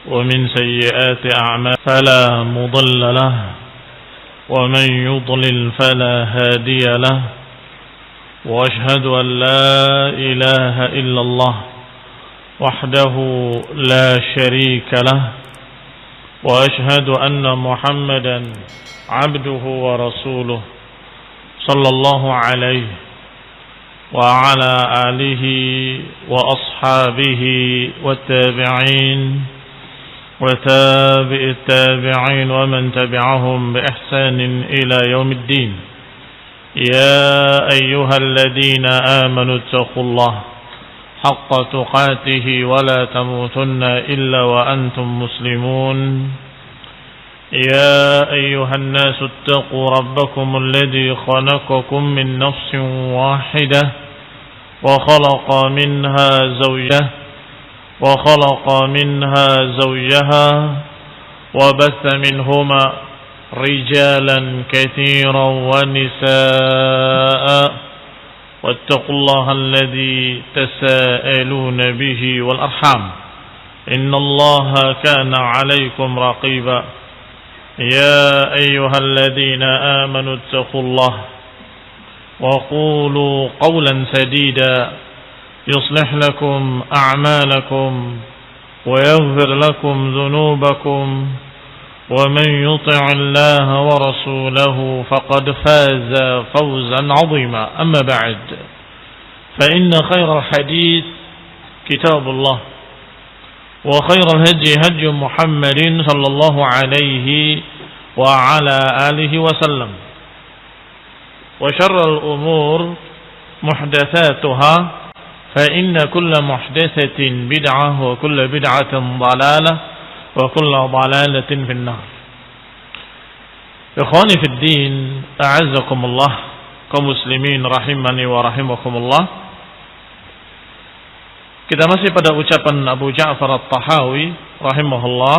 ومن سيئات أعمال فلا مضل له ومن يضلل فلا هادي له وأشهد أن لا إله إلا الله وحده لا شريك له وأشهد أن محمدا عبده ورسوله صلى الله عليه وعلى آله وأصحابه والتابعين وتابع التابعين ومن تبعهم بإحسان إلى يوم الدين. يا أيها الذين آمنوا اتقوا الله حق تقاته ولا تموتن إلا وأنتم مسلمون. يا أيها الناس اتقوا ربكم الذي خلقكم من نفس واحدة وخلق منها زوجها وبث منهما رجالا كثيرا ونساء واتقوا الله الذي تساءلون به والأرحام إن الله كان عليكم رقيبا. يا أيها الذين آمنوا اتقوا الله وقولوا قولا سديدا يصلح لكم أعمالكم ويغفر لكم ذنوبكم ومن يطع الله ورسوله فقد فاز فوزا عظيما. أما بعد فإن خير الحديث كتاب الله وخير الهدي هدي محمد صلى الله عليه وعلى آله وسلم وشر الأمور محدثاتها فإن كل محدثة بدعة وكل بدعة ضلالة وكل ضلالة في النار. إخواني في الدين أعزكم الله kaum muslimin rahimani wa rahimakumullah. Kita masih pada ucapan Abu Ja'far At-Tahawi rahimahullah,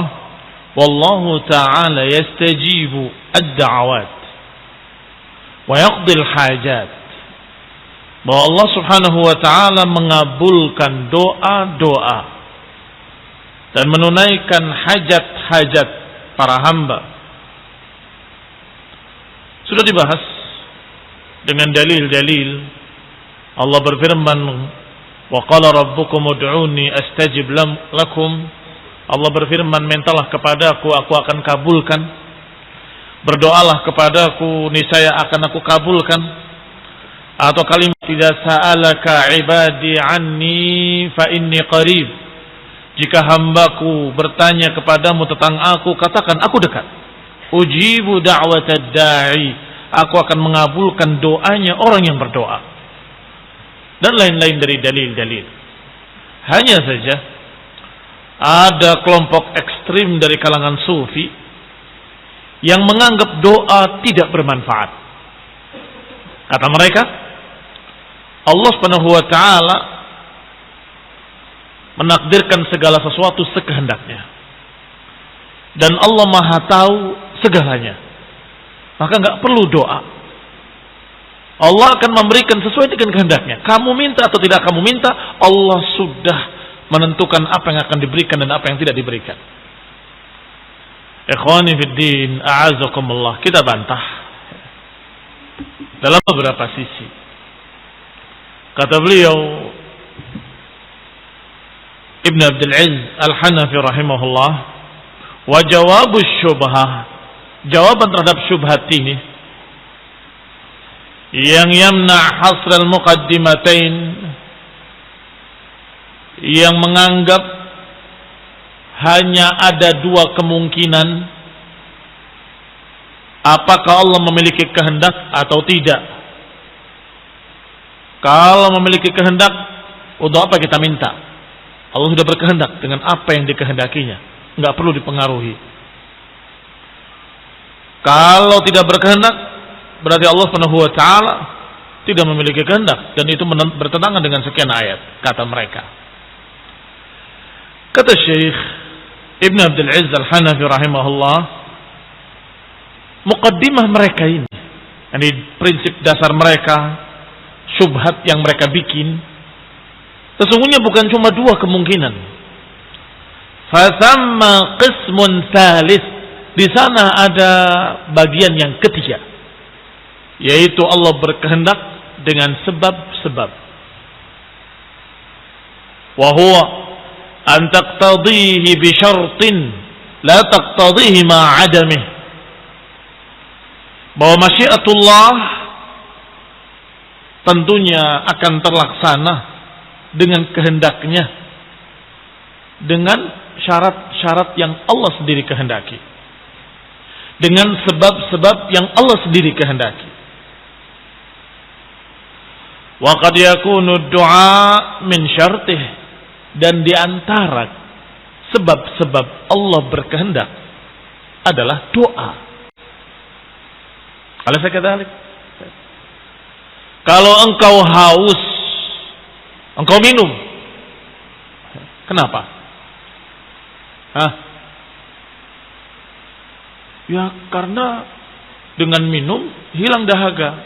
wallahu ta'ala yastajibu ad-da'awat wa yaqdil hajat, bahwa Allah subhanahu wa ta'ala mengabulkan doa-doa dan menunaikan hajat-hajat para hamba. Sudah dibahas dengan dalil-dalil. Allah berfirman, wa qala rabbukum ud'uni astajib lakum. Allah berfirman, mintalah kepadaku, aku akan kabulkan. Berdoalah kepadaku, niscaya akan aku kabulkan. Atau kalimat, idza sa'alaka ibadi anni fa inni qarib. Jika hambaku bertanya kepadamu tentang aku, katakan aku dekat. Ujibu da'watad da'i, aku akan mengabulkan doanya orang yang berdoa. Dan lain-lain dari dalil-dalil. Hanya saja ada kelompok ekstrim dari kalangan sufi yang menganggap doa tidak bermanfaat. Kata mereka, Allah Subhanahu wa ta'ala menakdirkan segala sesuatu sekehendaknya. Dan Allah Maha tahu segalanya. Maka enggak perlu doa. Allah akan memberikan sesuai dengan kehendaknya. Kamu minta atau tidak kamu minta, Allah sudah menentukan apa yang akan diberikan dan apa yang tidak diberikan. Ikhwani fid din, a'azakumullah. Kita bantah dalam beberapa sisi. Kata beliau Ibn Abdul Aziz Al-Hanafi rahimahullah, wa jawabus syubhah, jawaban terhadap syubhat ini yang yamna hasr al-muqaddimatain, yang menganggap hanya ada dua kemungkinan, apakah Allah memiliki kehendak atau tidak. Kalau memiliki kehendak, untuk apa kita minta? Allah sudah berkehendak dengan apa yang dikehendakinya, enggak perlu dipengaruhi. Kalau tidak berkehendak, berarti Allah Subhanahu wa ta'ala tidak memiliki kehendak, dan itu bertentangan dengan sekian ayat, kata mereka. Kata Syekh Ibn Abdul Aziz Al-Hanafi rahimahullah, muqaddimah mereka ini, ini prinsip dasar mereka, syubhat yang mereka bikin, sesungguhnya bukan cuma dua kemungkinan. Fathamma qismun thalith. Di sana ada bagian yang ketiga, yaitu Allah berkehendak dengan sebab-sebab. Wa huwa an taqtadihi bi syartin la taqtadihi ma 'adamih. Bahwa masyiatullah tentunya akan terlaksana dengan kehendaknya, dengan syarat-syarat yang Allah sendiri kehendaki, dengan sebab-sebab yang Allah sendiri kehendaki. Wa qad yakunu du'a min syartih, dan di antara sebab-sebab Allah berkehendak adalah doa. Alaysa kadzalik? Kalau engkau haus, engkau minum. Kenapa? Ya karena dengan minum hilang dahaga.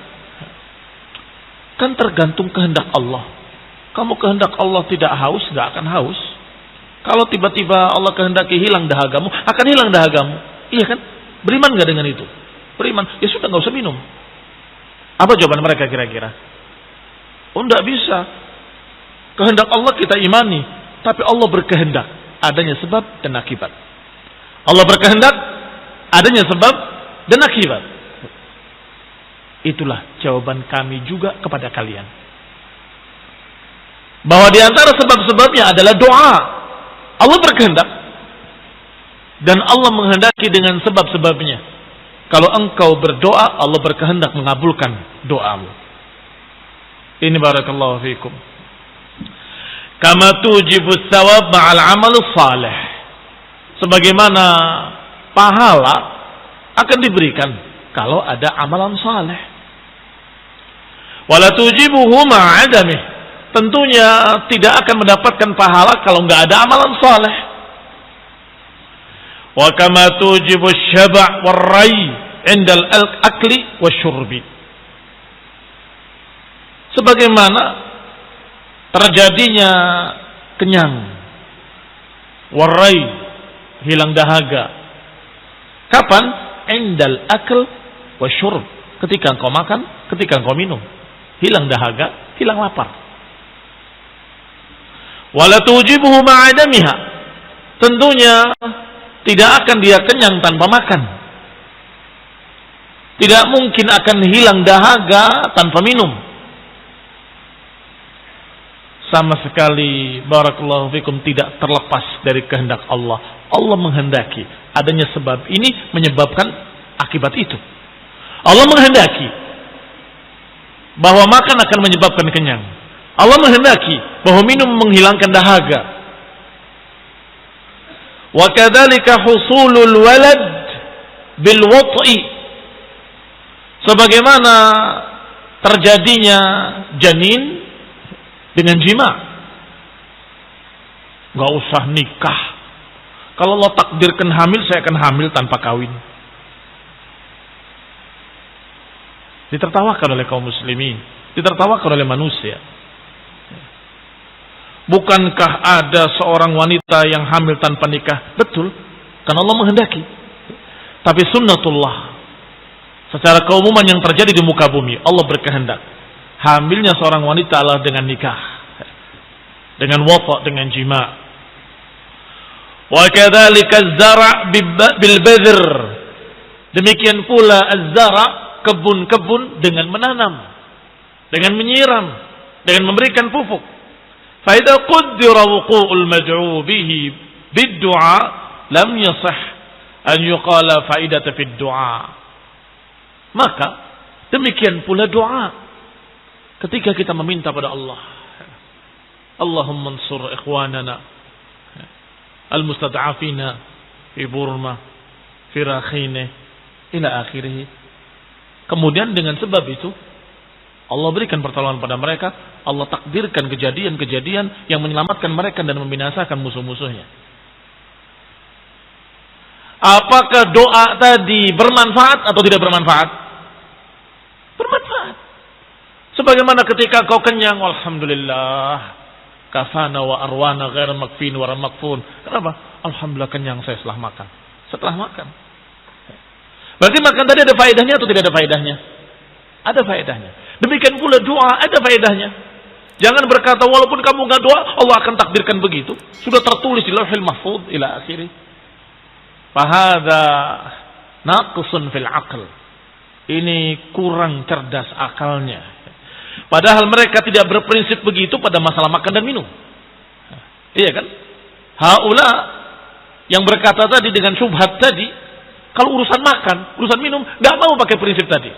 Kan tergantung kehendak Allah. Kamu kehendak Allah tidak haus, tidak akan haus. Kalau tiba-tiba Allah kehendaki hilang dahagamu, akan hilang dahagamu. Iya kan? Beriman gak dengan itu? Beriman. Ya sudah, gak usah minum. Apa jawaban mereka kira-kira? Oh, tidak bisa. Kehendak Allah kita imani, tapi Allah berkehendak adanya sebab dan akibat. Allah berkehendak adanya sebab dan akibat. Itulah jawaban kami juga kepada kalian. Bahwa di antara sebab-sebabnya adalah doa. Allah berkehendak dan Allah menghendaki dengan sebab-sebabnya. Kalau engkau berdoa, Allah berkehendak mengabulkan doamu. Ini barakallahu fikum. Kama tujibus thawab ma'al amal salih. Sebagaimana pahala akan diberikan kalau ada amalan saleh. Wala tujibuhu ma'adamih. Tentunya tidak akan mendapatkan pahala kalau enggak ada amalan saleh. Wa kama tujibu syaba' war-rai 'inda al-akli wasyurbi. Sebagaimana terjadinya kenyang, war-rai, hilang dahaga. Kapan? 'Indal akl wasyurb. Ketika engkau makan, ketika engkau minum. Hilang dahaga, hilang lapar. Wala tujibuhu ma'adamiha. Tentunya tidak akan dia kenyang tanpa makan. Tidak mungkin akan hilang dahaga tanpa minum. Sama sekali barakallahu fikum tidak terlepas dari kehendak Allah. Allah menghendaki adanya sebab ini menyebabkan akibat itu. Allah menghendaki bahwa makan akan menyebabkan kenyang. Allah menghendaki bahwa minum menghilangkan dahaga. Wa kadzalika husulul walad bil wat'i. Sebagaimana terjadinya janin dengan jima. Enggak usah nikah. Kalau Allah takdirkan hamil, saya akan hamil tanpa kawin. Ditertawakan oleh kaum muslimin, ditertawakan oleh manusia. Bukankah ada seorang wanita yang hamil tanpa nikah? Betul, karena Allah menghendaki. Tapi sunnatullah, secara keumuman yang terjadi di muka bumi, Allah berkehendak hamilnya seorang wanita adalah dengan nikah, dengan wafa, dengan jima. Wa kadzalika az-zara' bil badr. Demikian pula az-zara', kebun-kebun dengan menanam, dengan menyiram, dengan memberikan pupuk. Fa idza qaddara wuqu'ul mad'u bihi bid-du'a lam yasih an yuqala faidata fid du'a. Maka demikian pula doa ketika kita meminta pada Allah. Allahumma ansur ikhwanana al-mustad'afina fi Burma, fi Rakhine ila akhirih. Kemudian dengan sebab itu Allah berikan pertolongan pada mereka, Allah takdirkan kejadian-kejadian yang menyelamatkan mereka dan membinasakan musuh-musuhnya. Apakah doa tadi bermanfaat atau tidak bermanfaat? Bermanfaat. Sebagaimana ketika kau kenyang, alhamdulillah, kafana wa arwana ghair makfin wa makfun. Kenapa? alhamdulillah kenyang saya setelah makan. Setelah makan. Berarti makan tadi ada faedahnya atau tidak ada faedahnya? Ada faedahnya. Demikian pula doa ada faedahnya. Jangan berkata walaupun kamu enggak doa, Allah akan takdirkan begitu. Sudah tertulis di Lauhul Mahfuz ila akhirih. Fahadha naqisun fil aql. Ini kurang cerdas akalnya. Padahal mereka tidak berprinsip begitu pada masalah makan dan minum. Iya kan? Haula yang berkata tadi dengan syubhat tadi, kalau urusan makan, urusan minum, nggak mau pakai prinsip tadi.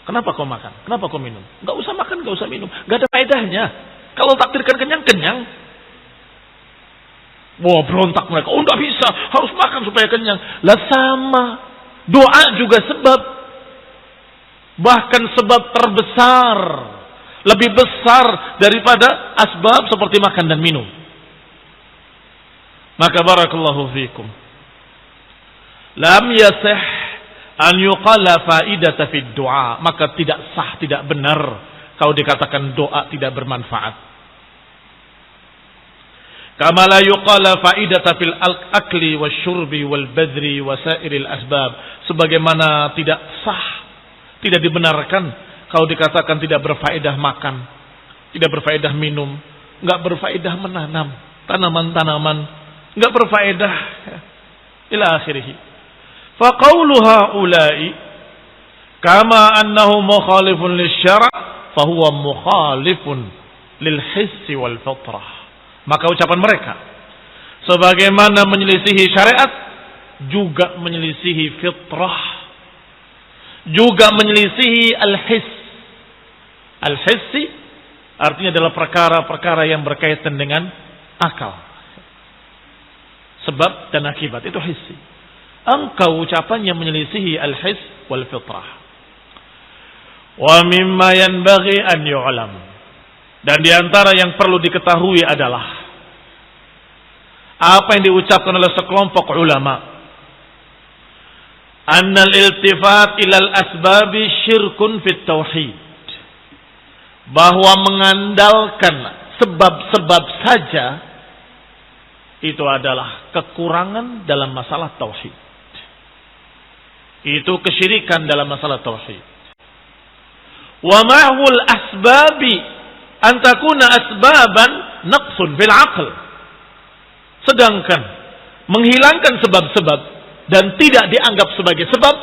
Kenapa kau makan? Kenapa kau minum? Nggak usah makan, nggak usah minum, nggak ada faedahnya. Kalau takdirkan kenyang, kenyang. Wah, berontak mereka. Oh, nggak bisa, harus makan supaya kenyang. Lah sama, doa juga sebab. Bahkan sebab terbesar, lebih besar daripada asbab seperti makan dan minum. Maka barakallahu fikum. Lam yasih an yuqala faidata fid du'a. Maka tidak sah, tidak benar kalau dikatakan doa tidak bermanfaat. Kama la yuqala faidata fil akli wasyurbi wal badri wa sairil asbab. Sebagaimana tidak sah, tidak dibenarkan kalau dikatakan tidak berfaedah makan, tidak berfaedah minum, enggak berfaedah menanam tanaman-tanaman, enggak berfaedah ila akhirih. Fa qaulu haula'i kama annahu mukhalifun lisyara' fa huwa mukhalifun lil hissi wal fitrah. Maka ucapan mereka sebagaimana menyelisihi syariat juga menyelisihi fitrah, juga menyelisihi al-hiss. Al-hissi artinya adalah perkara-perkara yang berkaitan dengan akal. Sebab dan akibat itu hissi. Engkau ucapannya menyelisihi al-hiss wal fitrah. Wa mimma yanbaghi an yu'lam. Dan di antara yang perlu diketahui adalah apa yang diucapkan oleh sekelompok ulama. Annal iltifat ilal asbabi syirkun fit tauhid. Bahwa mengandalkan sebab-sebab saja itu adalah kekurangan dalam masalah tauhid. Itu kesyirikan dalam masalah tauhid. Wa ma'hul asbabi an takuna asbaban naqsun fil aql. Sedangkan menghilangkan sebab-sebab dan tidak dianggap sebagai sebab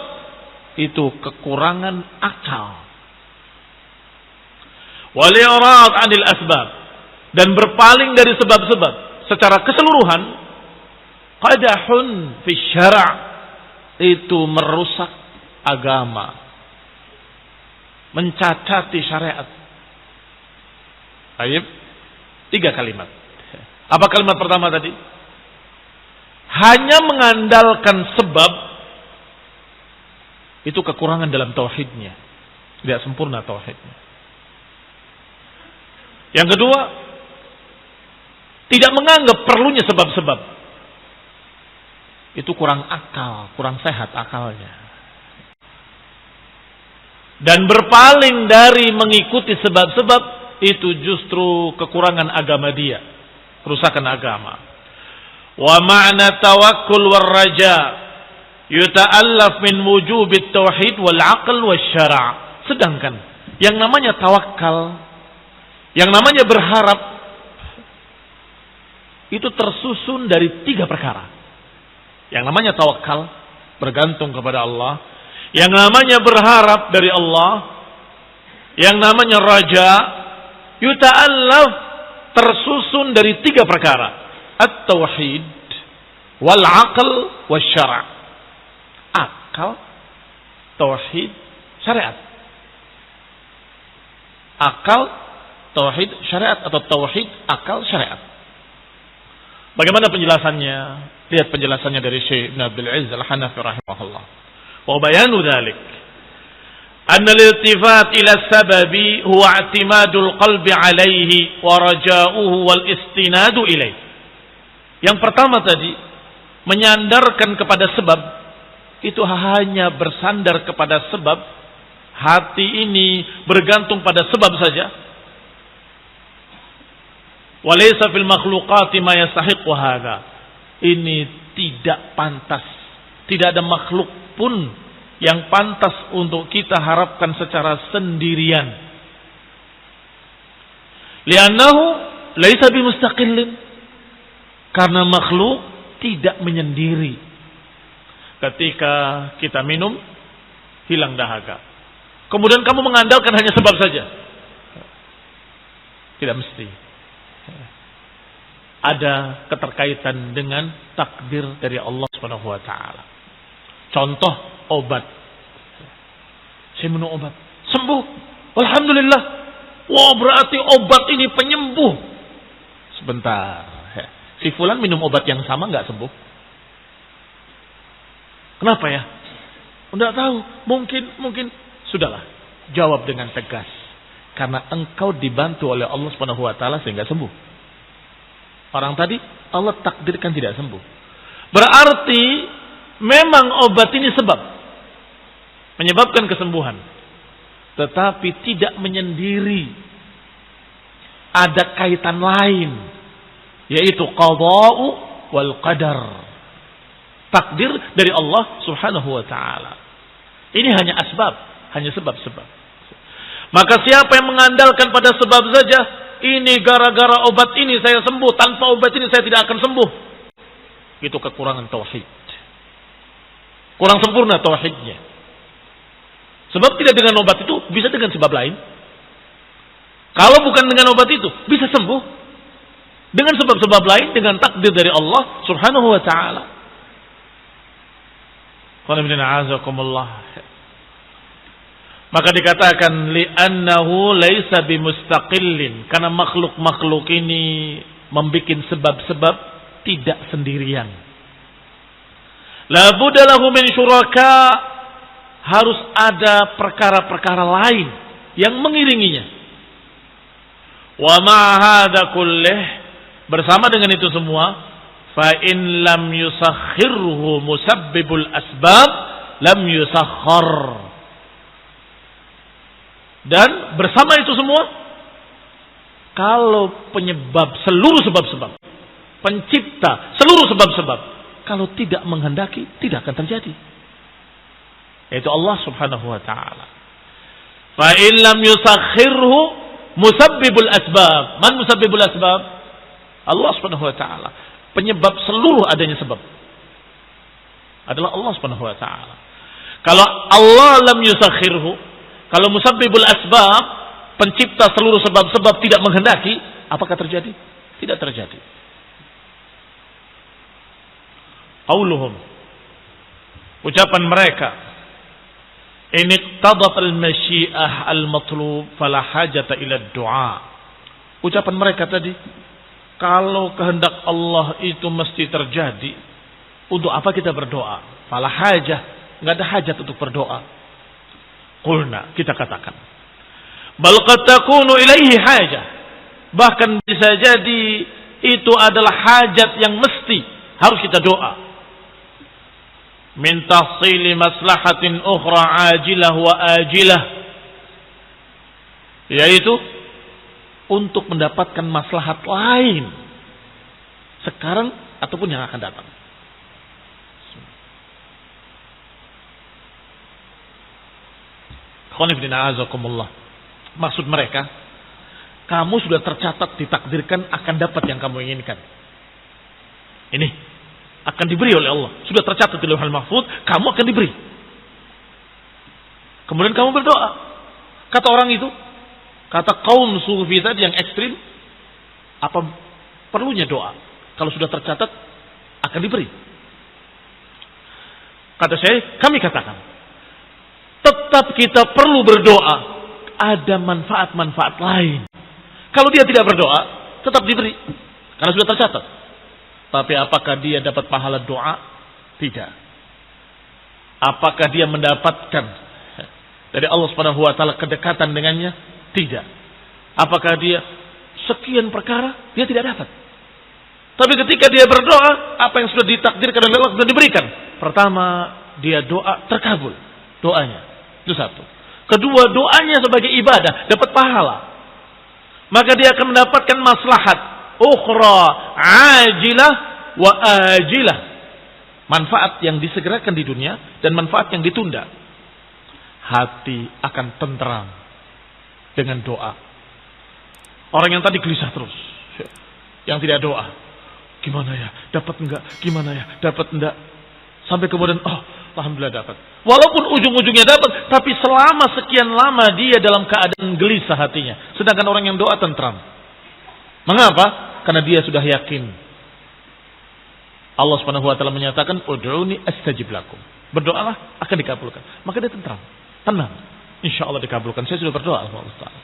itu kekurangan akal. Wal i'rad 'anil asbab dan berpaling dari sebab-sebab secara keseluruhan qadahun fi syara' itu merusak agama, mencacati syariat. Ayat 3 kalimat. Apa kalimat pertama tadi? Hanya mengandalkan sebab itu kekurangan dalam tauhidnya, tidak sempurna tauhidnya. Yang kedua, tidak menganggap perlunya sebab-sebab. Itu kurang akal, kurang sehat akalnya. Dan berpaling dari mengikuti sebab-sebab itu justru kekurangan agama dia, kerusakan agama. Wa ma'na tawakkul war raja yuta'allaf min wujubit tauhid wal aql was syara'. Sedangkan yang namanya tawakal, yang namanya berharap itu tersusun dari 3 perkara. Yang namanya tawakal, bergantung kepada Allah. Yang namanya berharap dari Allah. Yang namanya raja, yuta'allaf, tersusun dari 3 perkara. At-tauhid, wal-aql, wal-syara'. Akal, tauhid, syariat. Akal, tauhid, syariat. Atau tauhid, akal, syariat. Bagaimana penjelasannya? Lihat penjelasannya dari Syekh Ibn Abdul Aziz Al-Hanafi rahimahullah. Wa bayanu dzalik anna al-iltifat ila sababi huwa i'timadul qalbi alaihi wa raja'uhu wal istinadu ilaih. Yang pertama tadi, menyandarkan kepada sebab itu hanya bersandar kepada sebab. Hati ini bergantung pada sebab saja. Wa laysa fil makhluqati ma yastahiqu hadza. Ini tidak pantas. Tidak ada makhluk pun yang pantas untuk kita harapkan secara sendirian. Li'annahu laysa bimustaqillin. Karena makhluk tidak menyendiri. Ketika kita minum, hilang dahaga. Kemudian kamu mengandalkan hanya sebab saja. Tidak mesti. Ada keterkaitan dengan takdir dari Allah Subhanahu wa taala. Contoh obat. Saya minum obat, sembuh. Alhamdulillah. Wah, berarti obat ini penyembuh. Sebentar. Si fulan minum obat yang sama enggak sembuh? Kenapa ya? Enggak tahu. Mungkin sudahlah. Jawab dengan tegas. Karena engkau dibantu oleh Allah Subhanahu wa taala sehingga sembuh. Orang tadi Allah takdirkan tidak sembuh. Berarti memang obat ini sebab menyebabkan kesembuhan. Tetapi tidak menyendiri. Ada kaitan lain, yaitu qada'u wal qadar. Takdir dari Allah Subhanahu wa taala. Ini hanya asbab, hanya sebab-sebab. Maka siapa yang mengandalkan pada sebab saja, ini gara-gara obat ini saya sembuh, tanpa obat ini saya tidak akan sembuh. Itu kekurangan tauhid. Kurang sempurna tauhidnya. Sebab tidak dengan obat itu, bisa dengan sebab lain. Kalau bukan dengan obat itu, bisa sembuh. Dengan sebab-sebab lain, dengan takdir dari Allah Subhanahu wa ta'ala. Maka dikatakan li'annahu laisa bimustaqillin, karena makhluk-makhluk ini membikin sebab-sebab tidak sendirian. La budda lahu min syuraka, harus ada perkara-perkara lain yang mengiringinya. Wa ma hadza kullih, bersama dengan itu semua, fa in lam yusakhirhu musabbibul asbab lam yusakhkhar. Dan bersama itu semua, kalau penyebab seluruh sebab-sebab, pencipta seluruh sebab-sebab, kalau tidak menghendaki, tidak akan terjadi. Yaitu Allah Subhanahu wa ta'ala. Fa in lam yusakhirhu musabbibul asbab. Man musabbibul asbab? Allah Subhanahu wa ta'ala. Penyebab seluruh adanya sebab adalah Allah Subhanahu wa ta'ala. Kalau Allah lam yusakhirhu, kalau musabbibul asbab, pencipta seluruh sebab-sebab tidak menghendaki, apakah terjadi? Tidak terjadi. Qauluhum, ucapan mereka, in iqtadat al-masyi'ah al-matlub fala hajata ila ad-du'a. Ucapan mereka tadi, kalau kehendak Allah itu mesti terjadi, untuk apa kita berdoa? Fala hajah, enggak ada hajat untuk berdoa. Qulna, kita katakan, bal qad takunu ilaihi hajah, bahkan bisa jadi itu adalah hajat yang mesti harus kita doa. Min tahsili maslahatin ukhra ajilah wa ajilah, yaitu untuk mendapatkan maslahat lain sekarang ataupun yang akan datang. Maksud mereka, kamu sudah tercatat, ditakdirkan akan dapat yang kamu inginkan. Ini akan diberi oleh Allah. Sudah tercatat di Lauhul Mahfuz, kamu akan diberi. Kemudian kamu berdoa. Kata orang itu, kata kaum sufi tadi yang ekstrim, apa perlunya doa? Kalau sudah tercatat, akan diberi. Kata saya, kami katakan, tetap kita perlu berdoa. Ada manfaat-manfaat lain. Kalau dia tidak berdoa, tetap diberi. Karena sudah tercatat. Tapi apakah dia dapat pahala doa? Tidak. Apakah dia mendapatkan dari Allah Subhanahu wa taala kedekatan dengannya? Tidak. Apakah dia sekian perkara? Dia tidak dapat. Tapi ketika dia berdoa, apa yang sudah ditakdirkan oleh Allah sudah diberikan. Pertama, dia doa terkabul. Doanya. Itu satu. Kedua, doanya sebagai ibadah, dapat pahala. Maka dia akan mendapatkan maslahat ukhra ajilah wa ajilah. Manfaat yang disegerakan di dunia dan manfaat yang ditunda. Hati akan tentram dengan doa. Orang yang tadi gelisah terus, yang tidak doa, gimana ya, dapat enggak, gimana ya, dapat enggak, sampai kemudian, oh, alhamdulillah dapat. Walaupun ujung-ujungnya dapat, tapi selama sekian lama dia dalam keadaan gelisah hatinya. Sedangkan orang yang doa tentram. Mengapa? Karena dia sudah yakin. Allah Subhanahu wa taala menyatakan, "Ud'uni astajib lakum." Berdoalah akan dikabulkan. Maka dia tentram, tenang. Insyaallah dikabulkan. Saya sudah berdoa Allah Taala.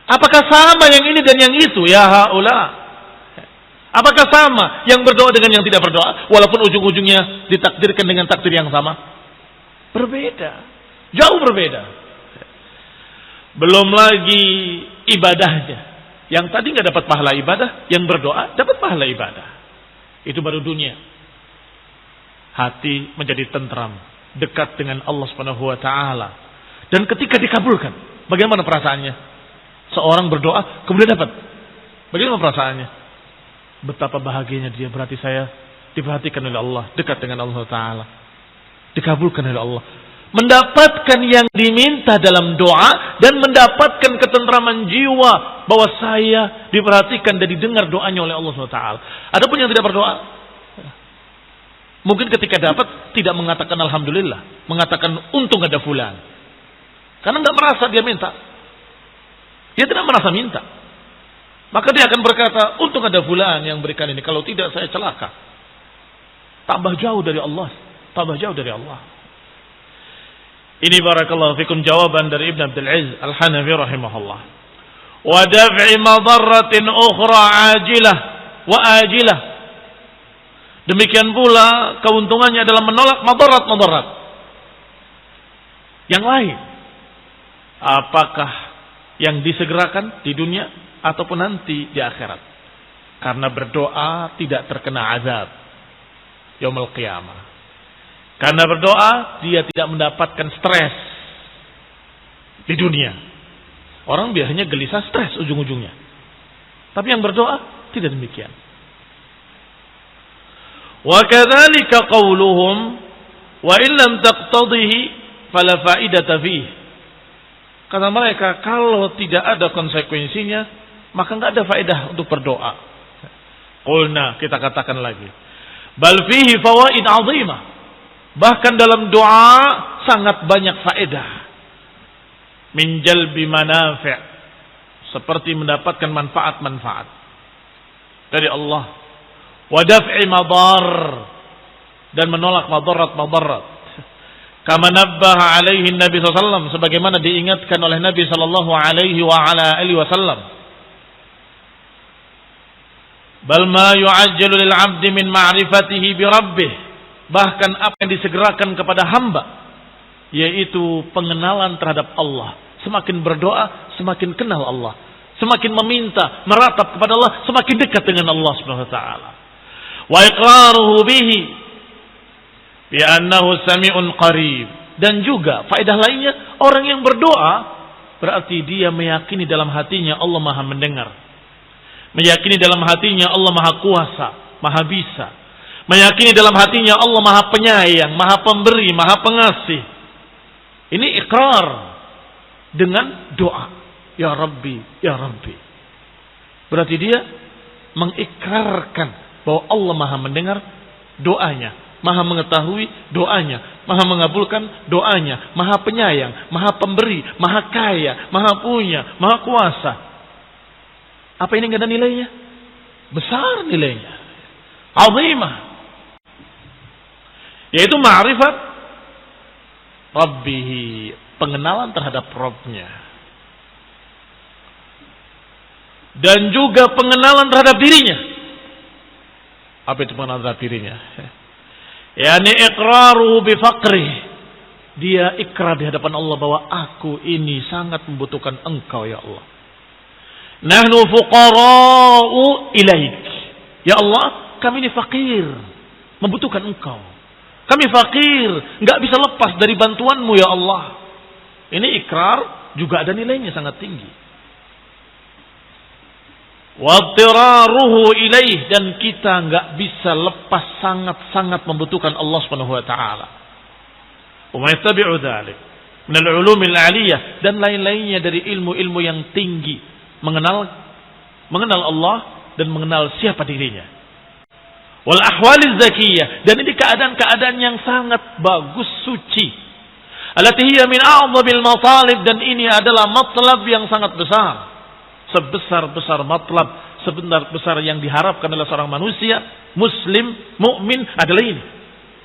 Apakah sama yang ini dan yang itu? Ya haula. Apakah sama yang berdoa dengan yang tidak berdoa? Walaupun ujung-ujungnya ditakdirkan dengan takdir yang sama. Berbeda. Jauh berbeda. Belum lagi ibadahnya. Yang tadi nggak dapat pahala ibadah, yang berdoa dapat pahala ibadah. Itu baru dunia. Hati menjadi tentram, dekat dengan Allah Subhanahu wa taala. Dan ketika dikabulkan, bagaimana perasaannya? Seorang berdoa kemudian dapat. Bagaimana perasaannya? Betapa bahagianya dia, berarti saya diperhatikan oleh Allah, dekat dengan Allah taala. Dikabulkan oleh Allah. Mendapatkan yang diminta dalam doa dan mendapatkan ketentraman jiwa bahwa saya diperhatikan dan didengar doanya oleh Allah SWT. Adapun yang tidak berdoa, mungkin ketika dapat tidak mengatakan alhamdulillah, mengatakan untung ada fulan, karena nggak merasa dia minta, dia tidak merasa minta, maka dia akan berkata untung ada fulan yang berikan ini, kalau tidak saya celaka. Tambah jauh dari Allah, tambah jauh dari Allah. Ini barakallahu fikum jawaban dari Ibn Abdul Aziz Al-Hanafi rahimahullah. Wa daf'i madarratin ukhra ajilah wa ajilah. Demikian pula keuntungannya adalah menolak madarat-madarat yang lain. Apakah yang disegerakan di dunia ataupun nanti di akhirat. Karena berdoa tidak terkena azab yaumul qiyamah. Karena berdoa dia tidak mendapatkan stres di dunia. Orang biasanya gelisah, stres ujung-ujungnya. Tapi yang berdoa tidak demikian. Wa kadzalika qauluhum wa in lam taqtadhihi fala faidata fihi. Kata mereka, kalau tidak ada konsekuensinya, maka enggak ada faedah untuk berdoa. Qulna, kita katakan lagi, bal fihi fawaid 'azimah. Bahkan dalam doa sangat banyak faedah. Min jalbi manafi', seperti mendapatkan manfaat-manfaat dari Allah. Wa daf'i madar, dan menolak madarat-madarat. Kama nabbaha alaihi Nabi SAW, sebagaimana diingatkan oleh Nabi sallallahu alaihi wa ala alihi wasallam. Bal ma yu'ajjalu lil 'abdi min ma'rifatihi bi rabbih. Bahkan apa yang disegerakan kepada hamba, yaitu pengenalan terhadap Allah. Semakin berdoa, semakin kenal Allah. Semakin meminta, meratap kepada Allah, semakin dekat dengan Allah Subhanahu wa taala. Wa iqraruhu bihi bi annahu sami'un qarib. Dan juga faedah lainnya, orang yang berdoa berarti dia meyakini dalam hatinya Allah Maha mendengar. Meyakini dalam hatinya Allah Maha kuasa, Maha bisa. Meyakini dalam hatinya Allah Maha penyayang, Maha pemberi, Maha pengasih. Ini ikrar dengan doa. Ya Rabbi, Ya Rabbi. Berarti dia mengikrarkan bahwa Allah Maha mendengar doanya, Maha mengetahui doanya, Maha mengabulkan doanya, Maha penyayang, Maha pemberi, Maha kaya, Maha punya, Maha kuasa. Apa ini enggak ada nilainya? Besar nilainya. Azimah. Yaitu ma'rifat Rabbihi, pengenalan terhadap Rabbnya. Dan juga pengenalan terhadap dirinya. Apa itu pengenalan terhadap dirinya? Yani iqraruhu bifaqrih. Dia ikrar di hadapan Allah bahwa aku ini sangat membutuhkan engkau ya Allah. Nahnu fuqara'u ilaik. Ya Allah, kami ini fakir, membutuhkan engkau. Kami fakir, nggak bisa lepas dari bantuanmu ya Allah. Ini ikrar juga ada nilainya sangat tinggi. wattiraruhu ilaih, dan kita nggak bisa lepas, sangat-sangat membutuhkan Allah Subhanahu wa taala. Wa ma yattabi'u dzalik min al-ulumil 'aliyah, dan lain-lainnya dari ilmu-ilmu yang tinggi, mengenal Allah dan mengenal siapa dirinya. Wal ahwaliz zakiyah, dan ini keadaan-keadaan yang sangat bagus, suci. Allati hiya min a'dhamil matalib, dan ini adalah matlab yang sangat besar. Sebesar-besar matlab, sebesar yang diharapkan oleh seorang manusia muslim, mukmin adalah ini.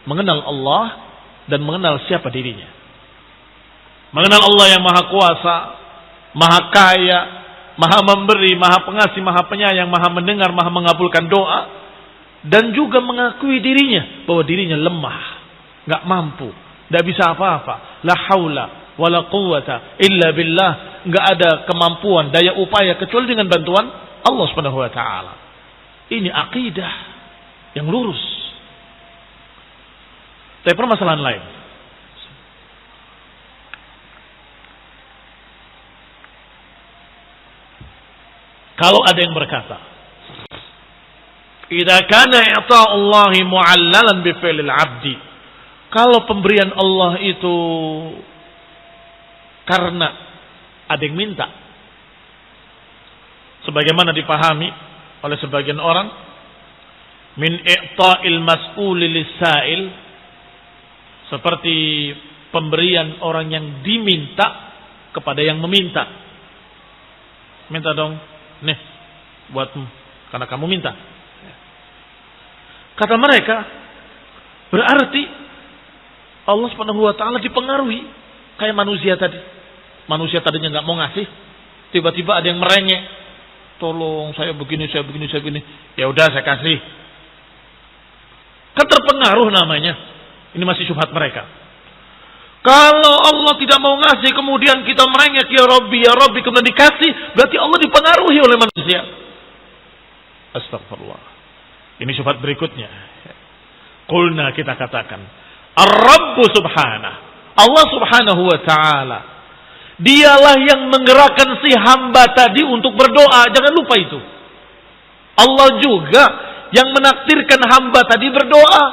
Mengenal Allah dan mengenal siapa dirinya. Mengenal Allah yang maha kuasa, maha kaya, maha memberi, maha pengasih, maha penyayang, maha mendengar, maha mengabulkan doa. Dan juga mengakui dirinya bahwa dirinya lemah, gak mampu, gak bisa apa-apa. La haula wala quwwata illa billah. Gak ada kemampuan, daya upaya kecuali dengan bantuan Allah Subhanahu wa taala. Ini akidah yang lurus. Tapi permasalahan lain. Kalau ada yang berkata, idza kana i'ta'ullahi mu'allalan bi fi'lil 'abdi. Kalau pemberian Allah itu karena ada yang minta, sebagaimana dipahami oleh sebagian orang, min i'ta'il mas'uli lis-sa'il, seperti pemberian orang yang diminta kepada yang meminta. Minta dong, nih buatmu karena kamu minta. Kata mereka, berarti Allah Subhanahu wa taala dipengaruhi kayak manusia tadi. Manusia tadinya nggak mau ngasih, tiba-tiba ada yang merengek. Tolong saya begini, saya begini, saya begini. Ya udah saya kasih. Kan terpengaruh namanya. Ini masih syubhat mereka. Kalau Allah tidak mau ngasih, kemudian kita merengek, ya Rabbi, kemudian dikasih, berarti Allah dipengaruhi oleh manusia. Astagfirullah. Ini syubhat berikutnya. Qulna, kita katakan, Ar-Rabbu subhanah, Allah Subhanahu wa taala, dialah yang menggerakkan si hamba tadi untuk berdoa. Jangan lupa itu. Allah juga yang menakdirkan hamba tadi berdoa.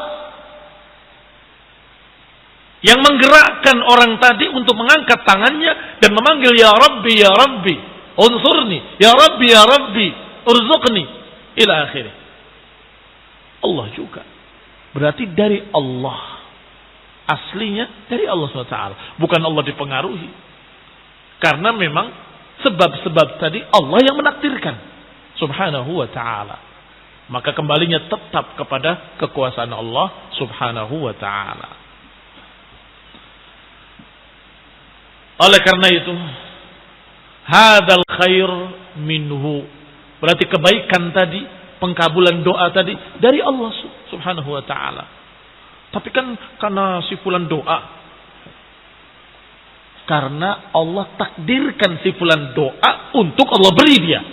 Yang menggerakkan orang tadi untuk mengangkat tangannya dan memanggil ya Rabbi, unsurni, ya Rabbi, urzuqni, ila akhirih. Allah juga. Berarti dari Allah. Aslinya dari Allah SWT. Bukan Allah dipengaruhi. Karena memang sebab-sebab tadi Allah yang menakdirkan. Subhanahu wa ta'ala. Maka kembalinya tetap kepada kekuasaan Allah Subhanahu wa ta'ala. Oleh karena itu, hadzal khair minhu. Berarti kebaikan tadi, pengkabulan doa tadi dari Allah Subhanahu wa taala. Tapi kan karena si fulan doa, karena Allah takdirkan si fulan doa untuk Allah beri dia.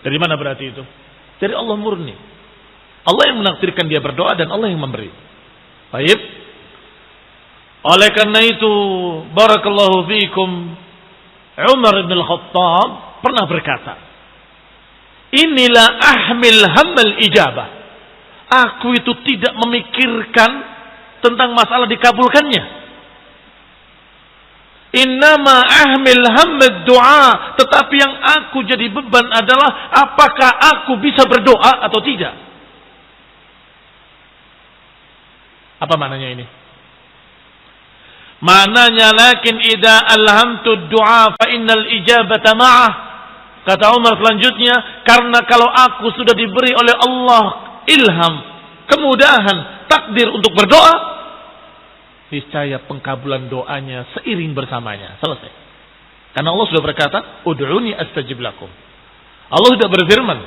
Dari mana berarti itu? Dari Allah murni. Allah yang menakdirkan dia berdoa dan Allah yang memberi. Baik. Oleh karena itu, barakallahu fiikum, Umar bin Al-Khattab pernah berkata, inilah ahmil hammal ijabah. Aku itu tidak memikirkan tentang masalah dikabulkannya. Innama ahmil hammad du'a. Tetapi yang aku jadi beban adalah apakah aku bisa berdoa atau tidak. Apa maknanya ini? Maknanya, lakin idza alhamtu du'a fa innal ijabata ma'ah. Kata Umar selanjutnya, karena kalau aku sudah diberi oleh Allah ilham, kemudahan, takdir untuk berdoa, niscaya pengkabulan doanya seiring bersamanya. Selesai. Karena Allah sudah berkata, ud'uni astajib lakum. Allah sudah berfirman,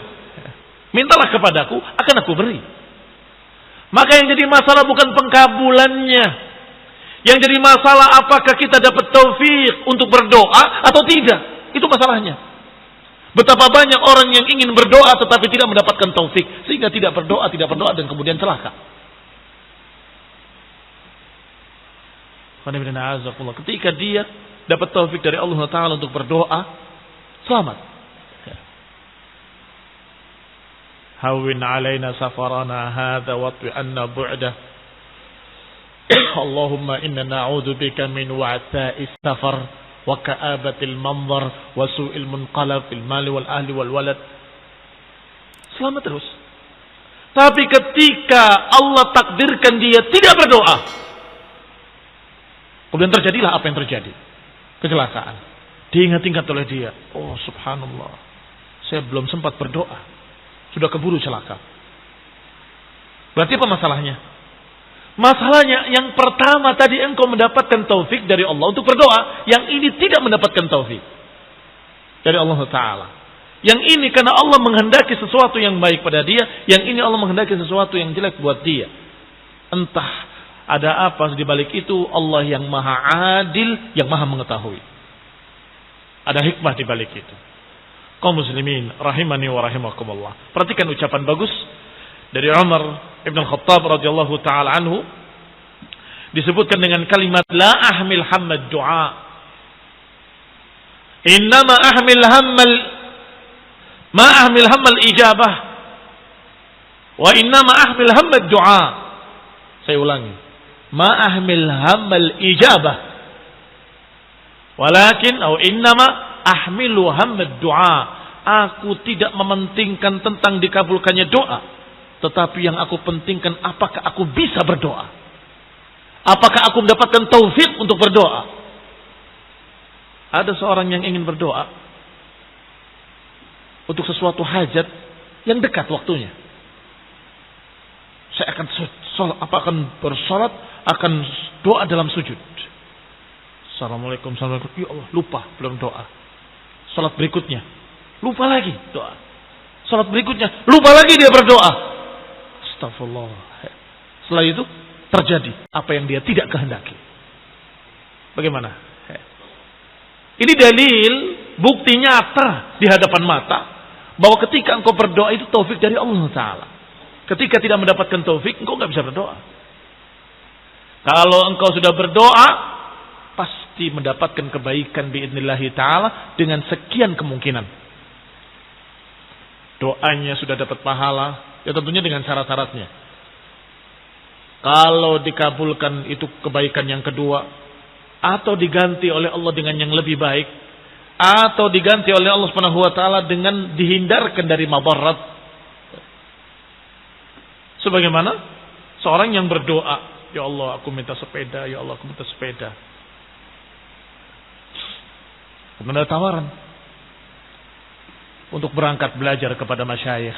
mintalah kepadaku, akan aku beri. Maka yang jadi masalah bukan pengkabulannya. Yang jadi masalah apakah kita dapat taufik untuk berdoa atau tidak. Itu masalahnya. Betapa banyak orang yang ingin berdoa tetapi tidak mendapatkan taufik. Sehingga tidak berdoa dan kemudian celaka. Ketika dia dapat taufik dari Allah Ta'ala untuk berdoa, selamat. hawwin 'alaina safarana hadha watwi anna bu'dah. Allahumma inna na'udzu bika min wa'tha'is safar wa ka'abatil manzar wa su'il munqalab fil mali wal ahli wal walad. Selamat terus. Tapi ketika Allah takdirkan dia tidak berdoa, kemudian terjadilah apa yang terjadi. Kecelakaan. Diingat-ingat oleh dia. Oh subhanallah, saya belum sempat berdoa, sudah keburu celaka. Berarti apa masalahnya? Masalahnya yang pertama tadi engkau mendapatkan taufik dari Allah untuk berdoa. Yang ini tidak mendapatkan taufik dari Allah Ta'ala. Yang ini karena Allah menghendaki sesuatu yang baik pada dia. Yang ini Allah menghendaki sesuatu yang jelek buat dia. Entah ada apa di balik itu. Allah yang maha adil, yang maha mengetahui. Ada hikmah di balik itu. Kaum muslimin rahimani wa rahimakumullah. Perhatikan ucapan bagus dari Umar Ibn Khattab radhiyallahu taala anhu, disebutkan dengan kalimat la ahmil hammad du'a, innama ahmil hammal ijabah, wa innama ahmil hammad du'a. Saya ulangi, ma ahmil hammal ijabah, walakin atau innama ahmilu hammad du'a. Aku tidak mementingkan tentang dikabulkannya doa, tetapi yang aku pentingkan apakah aku bisa berdoa. Apakah aku mendapatkan taufik untuk berdoa. Ada seorang yang ingin berdoa untuk sesuatu hajat yang dekat waktunya. Saya akan bersolat, akan doa dalam sujud. Assalamualaikum, assalamualaikum. Ya Allah, lupa belum doa. Salat berikutnya, lupa lagi doa. Salat berikutnya, lupa lagi dia berdoa. Astagfirullah. Setelah itu terjadi apa yang dia tidak kehendaki. Bagaimana? Ini dalil, bukti nyata di hadapan mata bahwa ketika engkau berdoa itu taufik dari Allah Ta'ala. Ketika tidak mendapatkan taufik, engkau nggak bisa berdoa. Kalau engkau sudah berdoa, pasti mendapatkan kebaikan biidznillah Ta'ala dengan sekian kemungkinan. Doanya sudah dapat pahala, ya tentunya dengan syarat-syaratnya. Kalau dikabulkan itu kebaikan yang kedua, atau diganti oleh Allah dengan yang lebih baik, atau diganti oleh Allah Subhanahu wa taala dengan dihindarkan dari madarat. Sebagaimana seorang yang berdoa, ya Allah aku minta sepeda, ya Allah aku minta sepeda. Kemudian ada tawaran untuk berangkat belajar kepada masyayikh.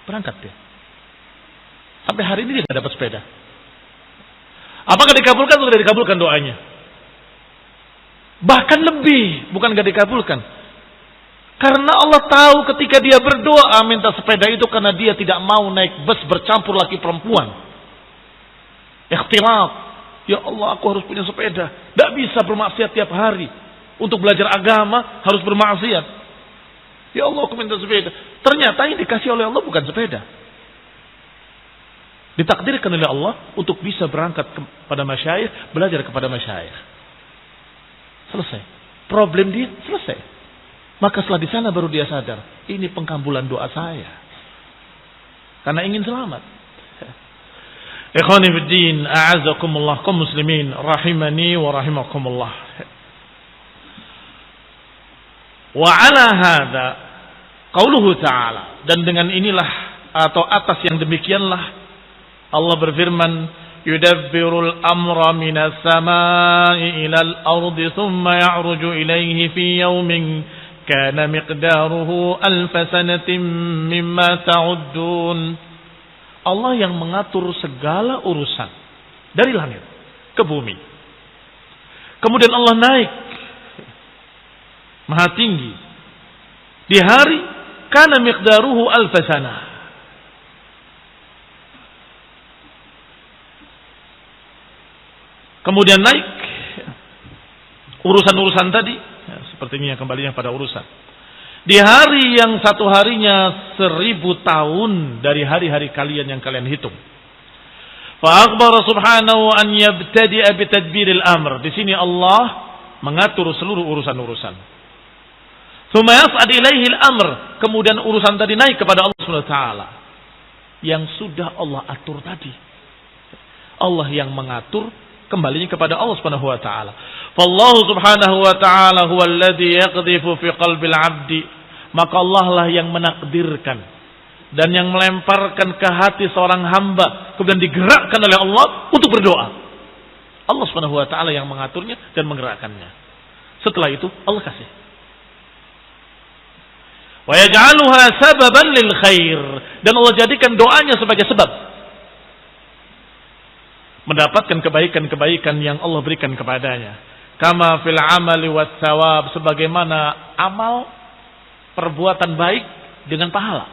Berangkat dia. Sampai hari ini dia tidak dapat sepeda. Apakah dikabulkan atau tidak dikabulkan doanya? Bahkan lebih, bukan tidak dikabulkan. Karena Allah tahu ketika dia berdoa minta sepeda itu karena dia tidak mau naik bus bercampur laki perempuan. Ikhtilat. Ya Allah aku harus punya sepeda. Tidak bisa bermaksiat tiap hari. Untuk belajar agama harus bermaksiat. Ya Allah aku minta sepeda. Ternyata yang dikasih oleh Allah bukan sepeda. Ditakdirkan oleh Allah untuk bisa berangkat kepada masyayikh, belajar kepada masyayikh. Selesai. Problem dia selesai. Maka setelah di sana baru dia sadar, ini pengkabulan doa saya. Karena ingin selamat. Ikhwani fiddin, a'azakumullah, kaum muslimin rahimani wa rahimakumullah. Wa ala hadza qauluhu ta'ala, dan dengan inilah atau atas yang demikianlah Allah berfirman, yudabbirul amra minas samai ilal ardi thumma ya'ruju ilaihi fi yawmin kana miqdaruhu alfa sanatin mimma ta'uddun. Allah yang mengatur segala urusan dari langit ke bumi. Kemudian Allah naik maha tinggi di hari kana miqdaruhu alfa sanah. Kemudian naik urusan-urusan tadi, ya, sepertinya kembalinya pada urusan. Di hari yang satu harinya 1000 tahun dari hari-hari kalian yang kalian hitung. Fa akhbara subhanahu an yabtadi'a bi tadbiril amr. Di sini Allah mengatur seluruh urusan-urusan. Tsumma yas'ad ilaihi al-amr, kemudian urusan tadi naik kepada Allah Subhanahu wa taala yang sudah Allah atur tadi. Allah yang mengatur, kembalinya kepada Allah Subhanahu wa taala. Fallahu Subhanahu wa taala huwa alladhi yaqdhifu fi qalbil 'abdi, maka Allah lah yang menakdirkan dan yang melemparkan ke hati seorang hamba, kemudian digerakkan oleh Allah untuk berdoa. Allah Subhanahu wa taala yang mengaturnya dan menggerakkannya. Setelah itu Allah kasih. Wa yaj'aluha sababan lil khair, dan Allah jadikan doanya sebagai sebab mendapatkan kebaikan-kebaikan yang Allah berikan kepadanya. Kama fil amali was thawab, sebagaimana amal perbuatan baik dengan pahala.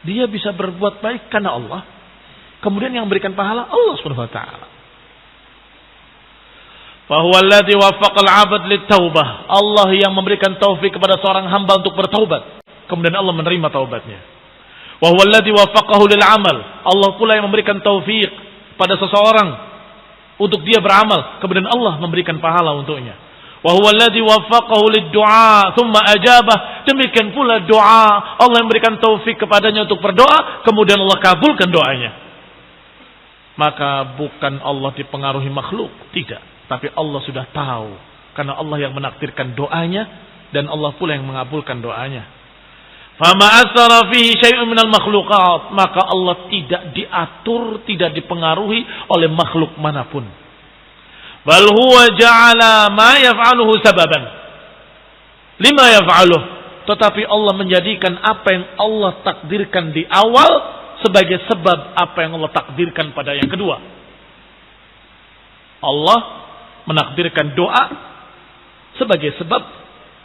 Dia bisa berbuat baik karena Allah, kemudian yang memberikan pahala Allah Subhanahu wa taala. Fa huwa alladhi waffaqa al-'abd lit-taubah, Allah yang memberikan taufik kepada seorang hamba untuk bertaubat, kemudian Allah menerima taubatnya. Wa huwa alladhi waffaqahu lil-'amal, Allah pula yang memberikan taufik pada seseorang untuk dia beramal, kemudian Allah memberikan pahala untuknya. Wa huwa alladhi waffaqahu lid-du'a tsumma ajabah, demikian pula doa, Allah yang memberikan taufik kepadanya untuk berdoa, kemudian Allah kabulkan doanya. Maka bukan Allah dipengaruhi makhluk, tidak, tapi Allah sudah tahu, karena Allah yang menakdirkan doanya dan Allah pula yang mengabulkan doanya. Fama asara fihi syai'un minal makhluqat, maka Allah tidak diatur, tidak dipengaruhi oleh makhluk manapun. Bal huwa ja'ala ma yaf'aluhu sababan lima yaf'aluh, tetapi Allah menjadikan apa yang Allah takdirkan di awal sebagai sebab apa yang Allah takdirkan pada yang kedua. Allah menakdirkan doa sebagai sebab,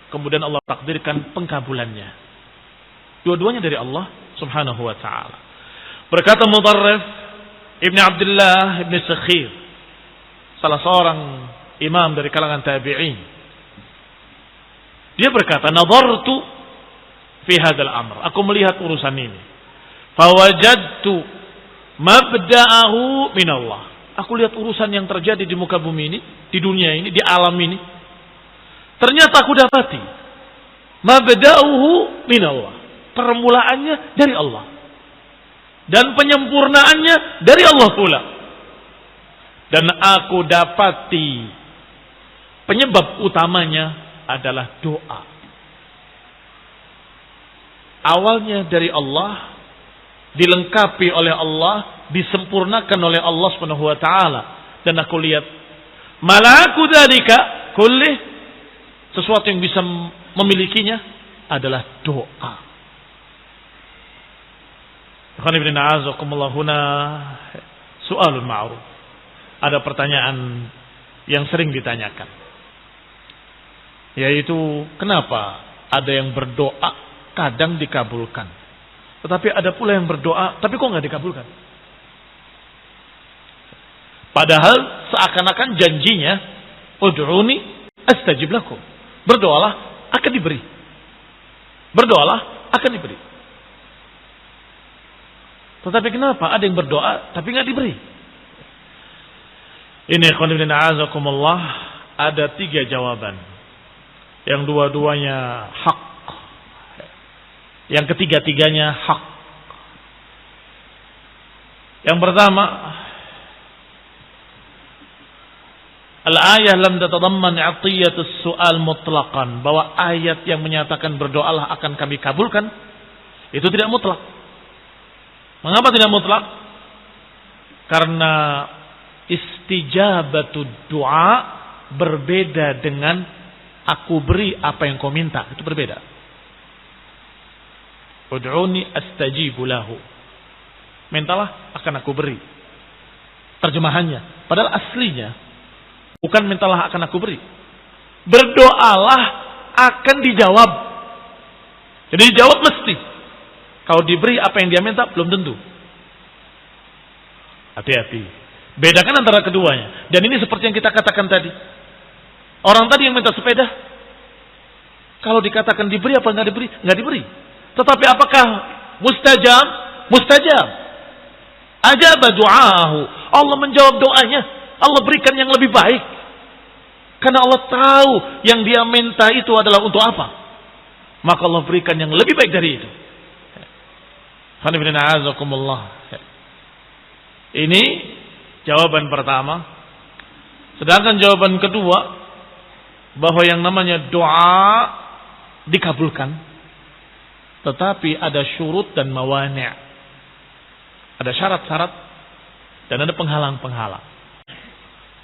kemudian Allah takdirkan pengkabulannya. Dua-duanya dari Allah Subhanahu wa taala. Berkata Mudarrif Ibn Abdullah Ibn Sakhir, salah seorang imam dari kalangan tabi'in, dia berkata, nadartu fi hadzal amr, aku melihat urusan ini, fawajadtu mabda'ahu min Allah. Aku lihat urusan yang terjadi di muka bumi ini, di dunia ini, di alam ini. Ternyata aku dapati mabda'uhu min Allah. Permulaannya dari Allah. Dan penyempurnaannya dari Allah pula. Dan aku dapati penyebab utamanya adalah doa. Awalnya dari Allah, dilengkapi oleh Allah, disempurnakan oleh Allah Subhanahu wa taala, dan aku lihat malaku dzalika kulli, sesuatu yang bisa memilikinya adalah doa. Ikhwan ibn a'azakumullah, huna soalun ma'ruf. Ada pertanyaan yang sering ditanyakan, yaitu kenapa ada yang berdoa kadang dikabulkan, tetapi ada pula yang berdoa tapi kok nggak dikabulkan? Padahal seakan-akan janjinya, ud'uni astajib lakum, berdoalah akan diberi, berdoalah akan diberi. Tetapi kenapa ada yang berdoa tapi nggak diberi? Ini ikhwan fillah a'azakumullah, ada 3 jawaban, yang dua-duanya hak, yang ketiga-tiganya hak. Yang pertama, al-ayah lam tatadamman 'atiyatus su'al mutlaqan, bahwa ayat yang menyatakan berdoalah akan kami kabulkan itu tidak mutlak. Mengapa tidak mutlak? Karena istijabatud doa berbeda dengan aku beri apa yang kau minta, itu berbeda. Ud'uni astajibu lahu, mintalah akan aku beri. Terjemahannya, padahal aslinya bukan mintalah akan aku beri, berdoalah akan dijawab. Jadi dijawab mesti. Kalau diberi apa yang dia minta belum tentu. Hati-hati. Bedakan antara keduanya. Dan ini seperti yang kita katakan tadi. Orang tadi yang minta sepeda, kalau dikatakan diberi apa nggak diberi? Nggak diberi. Tetapi apakah mustajab? Mustajab. Ajaba du'ahu. Allah menjawab doanya. Allah berikan yang lebih baik. Karena Allah tahu yang dia minta itu adalah untuk apa. maka Allah berikan yang lebih baik dari itu. Ini jawaban pertama. Sedangkan jawaban kedua, bahwa yang namanya doa dikabulkan, tetapi ada syurut dan mawani'. Ada syarat-syarat dan ada penghalang-penghalang.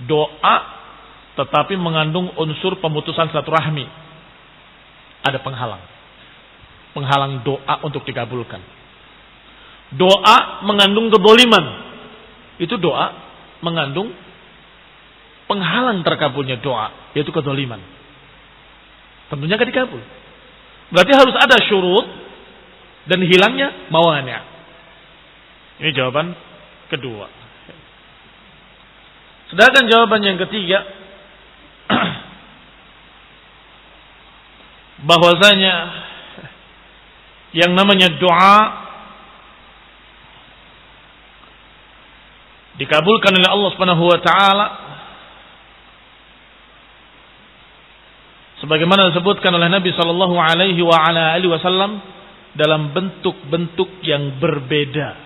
Doa tetapi mengandung unsur pemutusan silaturahmi. Ada penghalang. Penghalang doa untuk dikabulkan. Doa mengandung kedzaliman. Itu doa mengandung penghalang terkabulnya doa, yaitu kedzaliman. Tentunya akan dikabul. Berarti harus ada syurut dan hilangnya mawani'. Ini jawaban kedua. Sedangkan jawaban yang ketiga, bahwasanya yang namanya doa dikabulkan oleh Allah Subhanahu wa taala sebagaimana disebutkan oleh Nabi sallallahu alaihi wasallam dalam bentuk-bentuk yang berbeda.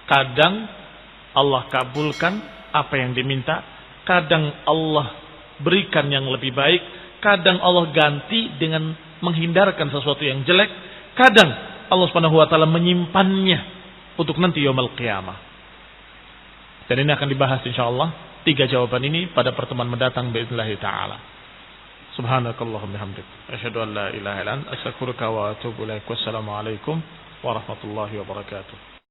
Kadang Allah kabulkan apa yang diminta, kadang Allah berikan yang lebih baik, kadang Allah ganti dengan menghindarkan sesuatu yang jelek, kadang Allah Subhanahu wa taala menyimpannya untuk nanti yaumul qiyamah. Dan ini akan dibahas insyaallah 3 jawaban ini pada pertemuan mendatang باذنillah taala. Subhanakallahumma bihamdik asyhadu an la ilaha illa anta astaghfiruka wa atubu ilaik. Wassalamu alaikum warahmatullahi wabarakatuh.